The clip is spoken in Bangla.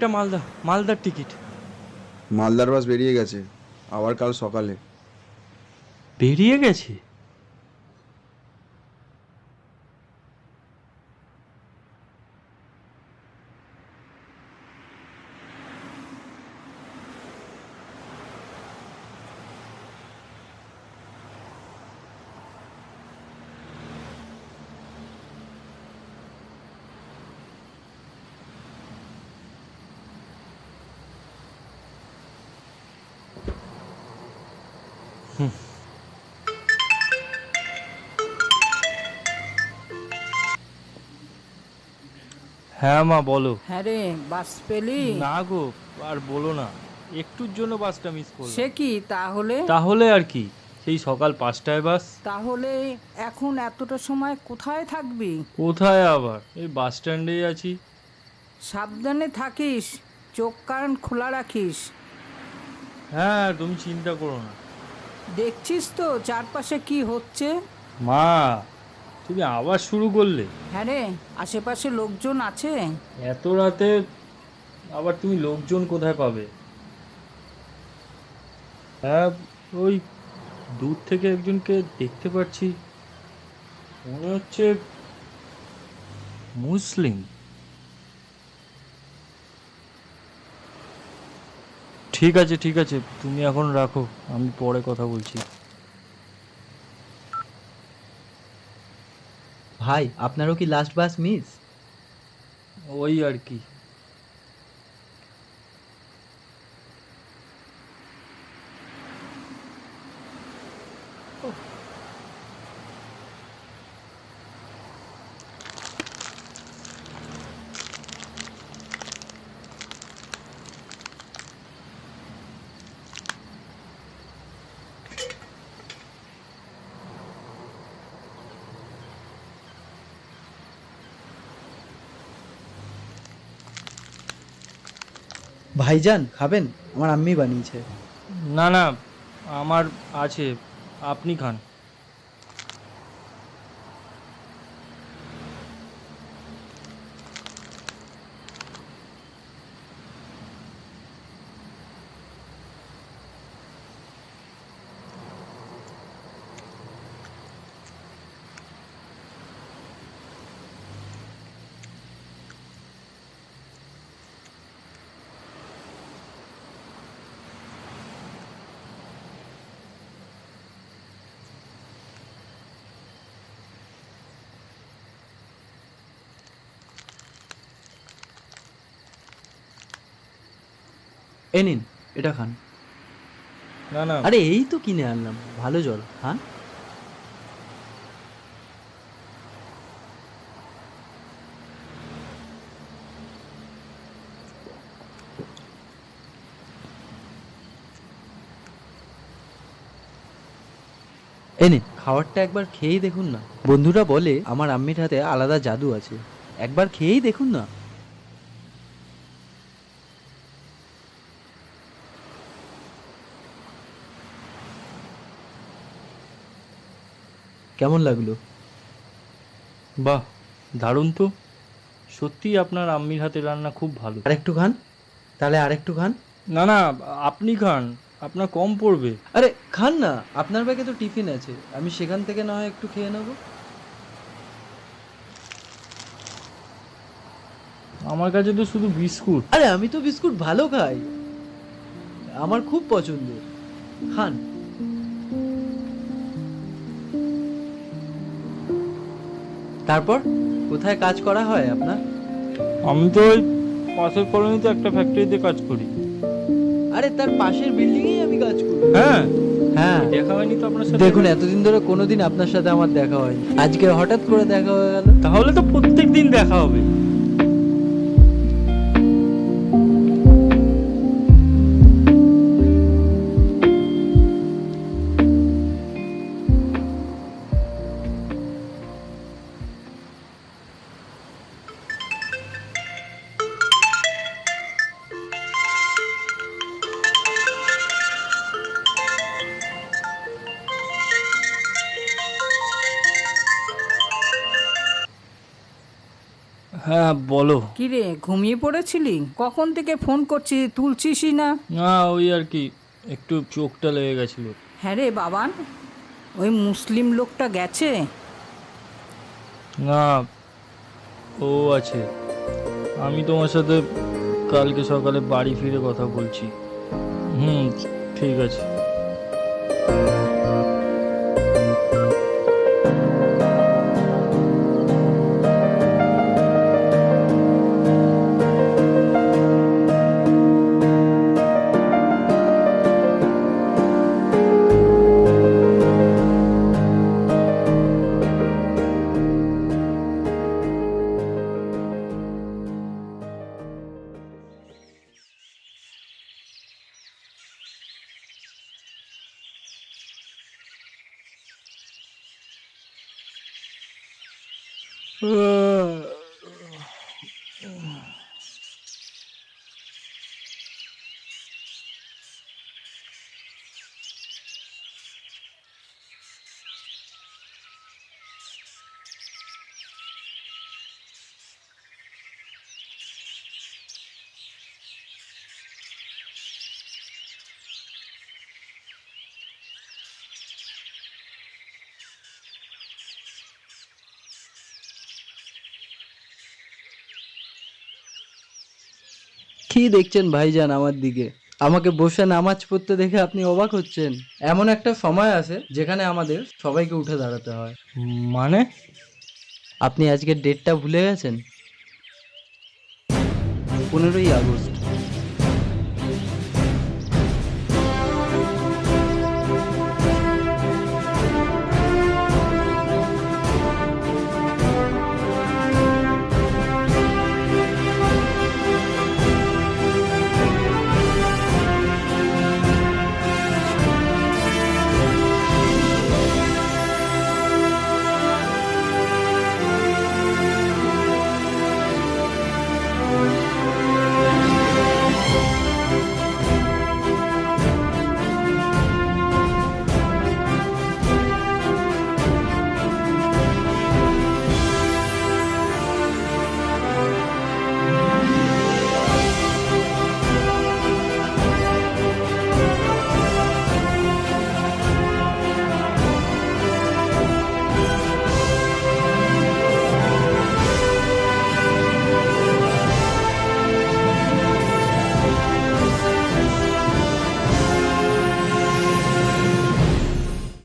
একটা মালদার টিকিট। মালদার বাস বেরিয়ে গেছে, আবার কাল সকালে। বেরিয়ে গেছে? হ্যাঁ মা বলো। হ্যাঁ রে, বাস পেলি? না গো, আর বলো না, একটুর জন্য বাসটা মিস করলাম। সে কি তাহলে? তাহলে আর কি, সেই সকাল 5টায় বাস। তাহলে এখন এতটা সময় কোথায় থাকবি? কোথায় আবার, এই বাস স্ট্যান্ডেই আছি। সাবধানে থাকিস, চোখ কান খোলা রাখিস। হ্যাঁ তুমি চিন্তা করো না। দেখছিস তো চারপাশে কি হচ্ছে? মা, তুমি আবার শুরু করলে? হ্যাঁ রে, আশেপাশে লোকজন আছে? এত রাতে আবার তুমি লোকজন কোথায় পাবে? হ্যাঁ, ওই দূর থেকে একজনকে দেখতে পাচ্ছি, মনে হচ্ছে মুসলিম। ঠিক আছে ঠিক আছে, তুমি এখন রাখো, আমি পরে কথা বলছি। ভাই, আপনারও কি লাস্ট বাস মিস? ওই আর কি। ভাইজান খাবেন? আমার আম্মি বানিয়েছে। না না, আমার আছে, আপনি খান। এ নিন, এটা খান। না না, আরে এই তো কিনে আনলাম, ভালো জল খান। এ নিন, খাবারটা একবার খেয়েই দেখুন না। বন্ধুরা বলে আমার আম্মির হাতে আলাদা জাদু আছে, একবার খেয়েই দেখুন না। কেমন লাগলো? বাহ, দারুণ তো। সত্যিই আপনার আম্মির হাতের রান্না খুব ভালো। আরেকটু খান, তাহলে আরেকটু খান। না না, আপনি খান, আপনার কম পড়বে। আরে খান না, আপনার ব্যাগে তো টিফিন আছে, আমি সেখান থেকে না হয় একটু খেয়ে নেবো। আমার কাছে তো শুধু বিস্কুট। আরে আমি তো বিস্কুট ভালো খাই, আমার খুব পছন্দের। খান। তারপর কোথায় কাজ করা হয় আপনার? আমি তো ওই পাশের কলোনিতে একটা ফ্যাক্টরিতে কাজ করি। আরে তার পাশের বিল্ডিং এই আমি কাজ করি। হ্যাঁ, হ্যাঁ, দেখা হয়নি তো আপনার সাথে। দেখুন এতদিন ধরে কোনোদিন আপনার সাথে আমার দেখা হয়নি, আজকে হঠাৎ করে দেখা হয়ে গেল। তাহলে তো প্রত্যেক দিন দেখা হবে। হ্যাঁ বলো। কি রে, ঘুমিয়ে পড়েছিলি? কখন থেকে ফোন করছি, তুলছিসই না। না ওই আর কি, একটু চোখটা লেগে গেছিল। হ্যাঁ রে বাবান, ওই মুসলিম লোকটা গেছে? না, ও আছে। আমি তোমার সাথে কালকে সকালে বাড়ি ফিরে কথা বলছি। হুম, ঠিক আছে। কি দেখছেন ভাইজান আমার দিকে? আমাকে বসে নামাজ পড়তে দেখে আপনি অবাক হচ্ছেন? এমন একটা সময় আছে যেখানে আমাদের সবাইকে উঠে দাঁড়াতে হয়। মানে? আপনি আজকের ডেটটা ভুলে গেছেন? 15ই আগস্ট।